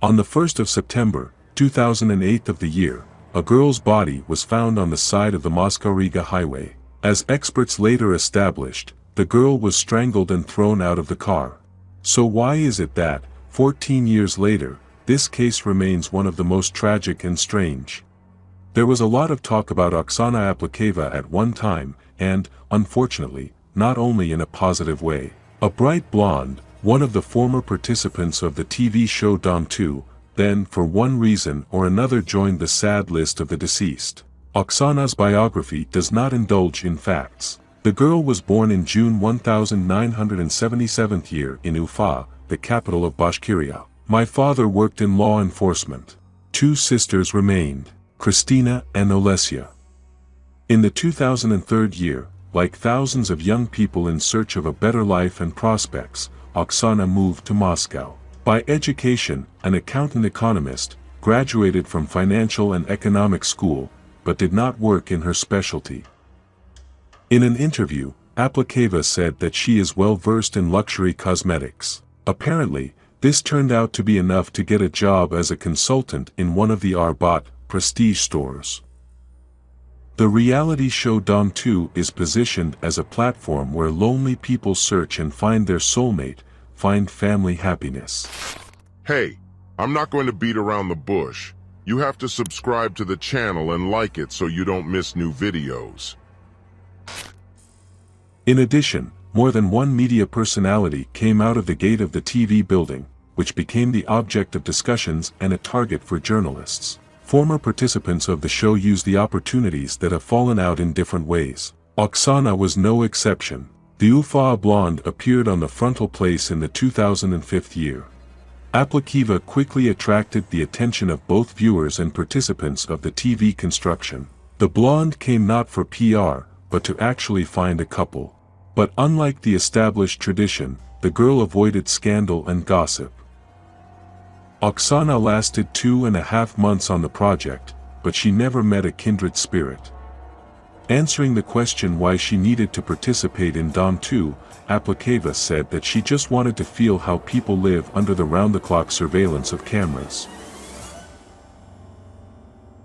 On the 1st of September, 2008 of the year, a girl's body was found on the side of the Moscow-Riga highway. As experts later established, the girl was strangled and thrown out of the car. So why is it that, 14 years later, this case remains one of the most tragic and strange? There was a lot of talk about Oksana Aplekayeva at one time, and, unfortunately, not only in a positive way. A bright blonde, one of the former participants of the TV show Dom 2, then for one reason or another joined the sad list of the deceased. Oksana's biography does not indulge in facts. The girl was born in June 1977 year in Ufa, the capital of Bashkiria. My father worked in law enforcement. Two sisters remained, Christina and Olesya. In the 2003 year, like thousands of young people in search of a better life and prospects, Oksana moved to Moscow. By education, an accountant economist, graduated from financial and economic school, but did not work in her specialty. In an interview, Aplekayeva said that she is well versed in luxury cosmetics. Apparently, this turned out to be enough to get a job as a consultant in one of the Arbat prestige stores. The reality show Dom 2 is positioned as a platform where lonely people search and find their soulmate, find family happiness. Hey, I'm not going to beat around the bush. You have to subscribe to the channel and like it so you don't miss new videos. In addition, more than one media personality came out of the gate of the TV building, which became the object of discussions and a target for journalists. Former participants of the show used the opportunities that have fallen out in different ways. Oksana was no exception. The Ufa blonde appeared on the frontal place in the 2005 year. Aplekayeva quickly attracted the attention of both viewers and participants of the TV construction. The blonde came not for PR, but to actually find a couple. But unlike the established tradition, the girl avoided scandal and gossip. Oksana lasted 2.5 months on the project, but she never met a kindred spirit. Answering the question why she needed to participate in Dom 2, Aplekayeva said that she just wanted to feel how people live under the round-the-clock surveillance of cameras.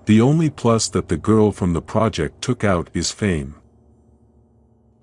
The only plus that the girl from the project took out is fame.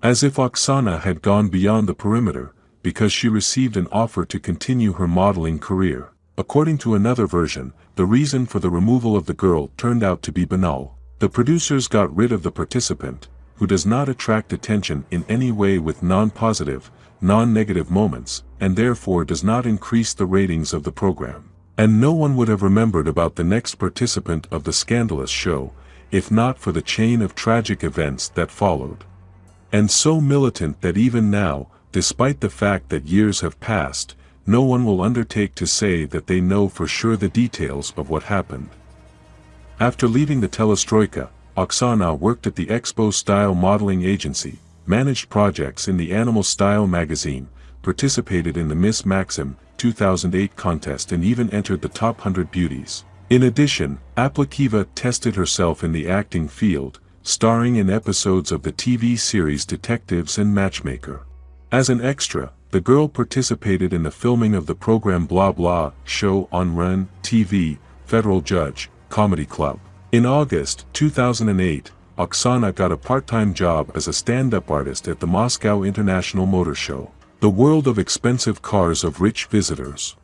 As if Oksana had gone beyond the perimeter, because she received an offer to continue her modeling career. According to another version, the reason for the removal of the girl turned out to be banal. The producers got rid of the participant, who does not attract attention in any way with non-positive, non-negative moments, and therefore does not increase the ratings of the program. And no one would have remembered about the next participant of the scandalous show, if not for the chain of tragic events that followed. And so militant that even now, despite the fact that years have passed, no one will undertake to say that they know for sure the details of what happened. After leaving the Telestroika, Oksana worked at the Expo Style modeling agency, managed projects in the Animal Style magazine, participated in the Miss Maxim 2008 contest and even entered the top 100 beauties. In addition, Aplekayeva tested herself in the acting field, starring in episodes of the TV series Detectives and Matchmaker. As an extra, the girl participated in the filming of the program Blah Blah show on REN TV, Federal Judge, Comedy Club. In August 2008, Oksana got a part-time job as a stand-up artist at the Moscow International Motor Show, the world of expensive cars of rich visitors.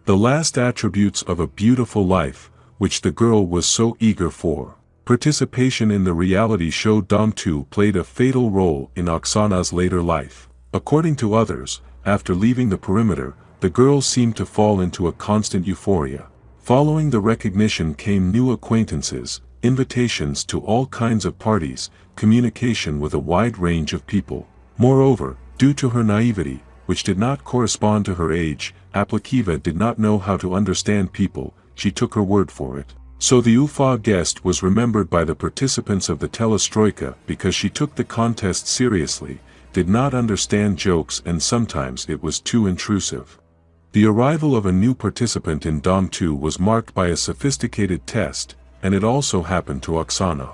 The last attributes of a beautiful life, which the girl was so eager for. Participation in the reality show Dom 2 played a fatal role in Oksana's later life. According to others, after leaving the perimeter, the girl seemed to fall into a constant euphoria. Following the recognition came new acquaintances, invitations to all kinds of parties, communication with a wide range of people. Moreover, due to her naivety, which did not correspond to her age, Aplekayeva did not know how to understand people, she took her word for it. So the Ufa guest was remembered by the participants of the Telestroika because she took the contest seriously, did not understand jokes and sometimes it was too intrusive. The arrival of a new participant in Dom 2 was marked by a sophisticated test, and it also happened to Oksana.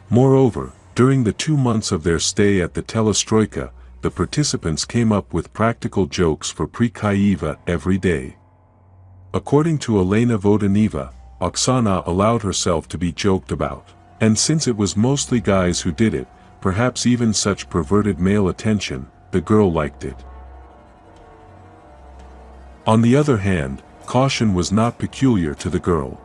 Moreover, during the 2 months of their stay at the Telestroika, the participants came up with practical jokes for Aplekayeva every day. According to Elena Vodaneva, Oksana allowed herself to be joked about. And since it was mostly guys who did it, perhaps even such perverted male attention, the girl liked it. On the other hand, caution was not peculiar to the girl.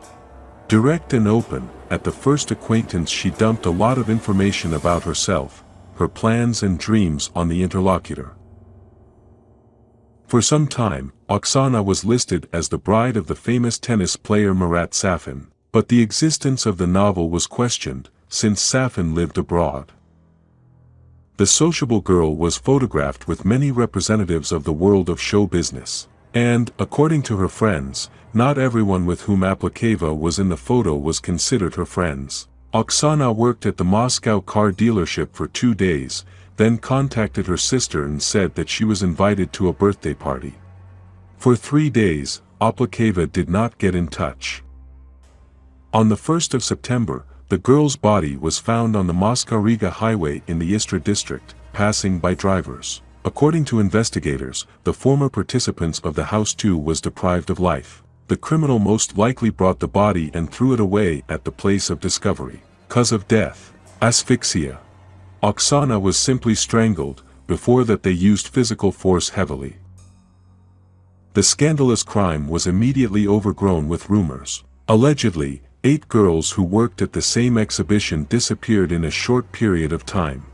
Direct and open, at the first acquaintance she dumped a lot of information about herself, her plans and dreams on the interlocutor. For some time, Oksana was listed as the bride of the famous tennis player Marat Safin, but the existence of the novel was questioned, since Safin lived abroad. The sociable girl was photographed with many representatives of the world of show business. And, according to her friends, not everyone with whom Aplekayeva was in the photo was considered her friends. Oksana worked at the Moscow car dealership for 2 days, then contacted her sister and said that she was invited to a birthday party. For 3 days, Aplekayeva did not get in touch. On the 1st of September, the girl's body was found on the Moscow-Riga highway in the Istrinsky district, passing by drivers. According to investigators, the former participants of the house too was deprived of life. The criminal most likely brought the body and threw it away at the place of discovery. Cause of death: asphyxia. Oksana was simply strangled. Before that they used physical force heavily. The scandalous crime was immediately overgrown with rumors. Allegedly, 8 girls who worked at the same exhibition disappeared in a short period of time.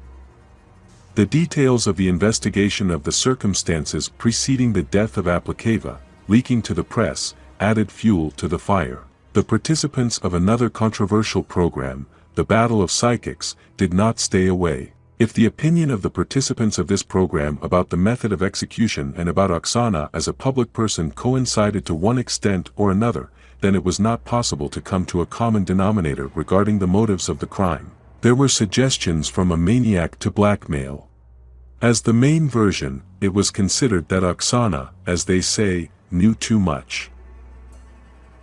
The details of the investigation of the circumstances preceding the death of Aplekayeva, leaking to the press, added fuel to the fire. The participants of another controversial program, the Battle of Psychics, did not stay away. If the opinion of the participants of this program about the method of execution and about Oksana as a public person coincided to one extent or another, then it was not possible to come to a common denominator regarding the motives of the crime. There were suggestions from a maniac to blackmail. As the main version, it was considered that Oksana, as they say, knew too much.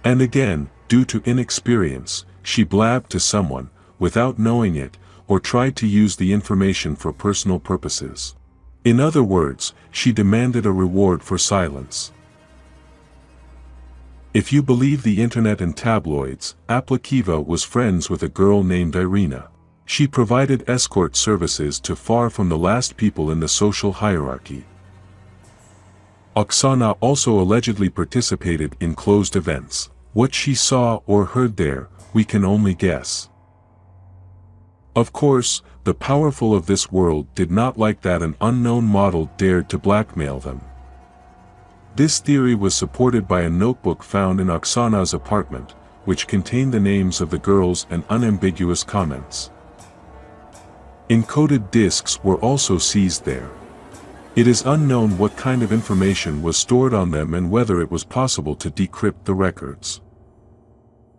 And again, due to inexperience, she blabbed to someone, without knowing it, or tried to use the information for personal purposes. In other words, she demanded a reward for silence. If you believe the internet and tabloids, Aplekayeva was friends with a girl named Irina. She provided escort services to far from the last people in the social hierarchy. Oksana also allegedly participated in closed events. What she saw or heard there, we can only guess. Of course, the powerful of this world did not like that an unknown model dared to blackmail them. This theory was supported by a notebook found in Oksana's apartment, which contained the names of the girls and unambiguous comments. Encoded discs were also seized there. It is unknown what kind of information was stored on them and whether it was possible to decrypt the records.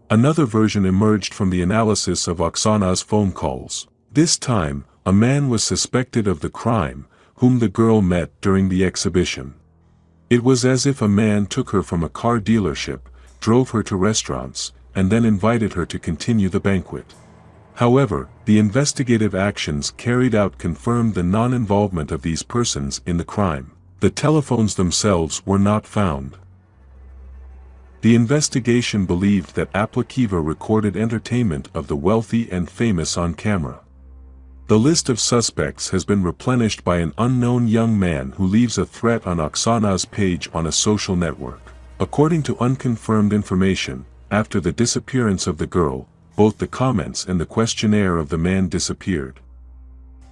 Another version emerged from the analysis of Oksana's phone calls. This time, a man was suspected of the crime, whom the girl met during the exhibition. It was as if a man took her from a car dealership, drove her to restaurants, and then invited her to continue the banquet. However, the investigative actions carried out confirmed the non-involvement of these persons in the crime. The telephones themselves were not found. The investigation believed that Aplekayeva recorded entertainment of the wealthy and famous on camera. The list of suspects has been replenished by an unknown young man who leaves a threat on Oksana's page on a social network. According to unconfirmed information, after the disappearance of the girl, both the comments and the questionnaire of the man disappeared.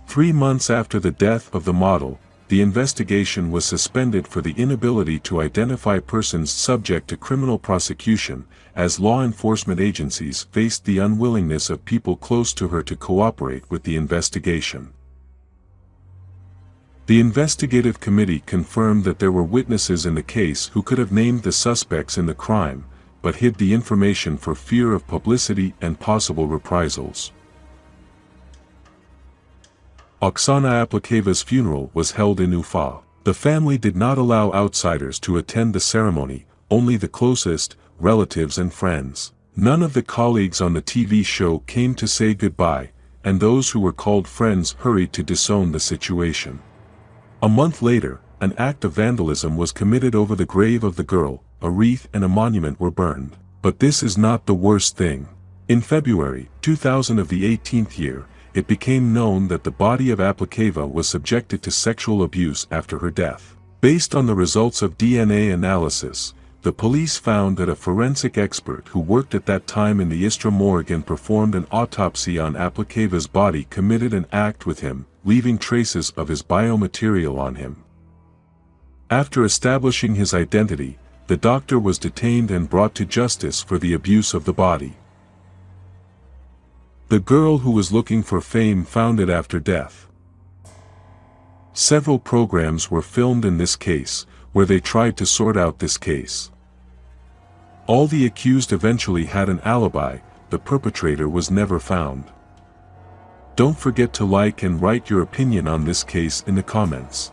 3 months after the death of the model, the investigation was suspended for the inability to identify persons subject to criminal prosecution, as law enforcement agencies faced the unwillingness of people close to her to cooperate with the investigation. The investigative committee confirmed that there were witnesses in the case who could have named the suspects in the crime, but hid the information for fear of publicity and possible reprisals. Oksana Aplekayeva's funeral was held in Ufa. The family did not allow outsiders to attend the ceremony, only the closest, relatives and friends. None of the colleagues on the TV show came to say goodbye, and those who were called friends hurried to disown the situation. A month later, an act of vandalism was committed over the grave of the girl, a wreath and a monument were burned. But this is not the worst thing. In February 2000 of the 18th year, it became known that the body of Aplekayeva was subjected to sexual abuse after her death. Based on the results of DNA analysis, the police found that a forensic expert who worked at that time in the Istra morgue and performed an autopsy on Aplekayeva's body committed an act with him, leaving traces of his biomaterial on him. After establishing his identity, the doctor was detained and brought to justice for the abuse of the body. The girl who was looking for fame found it after death. Several programs were filmed in this case, where they tried to sort out this case. All the accused eventually had an alibi, the perpetrator was never found. Don't forget to like and write your opinion on this case in the comments.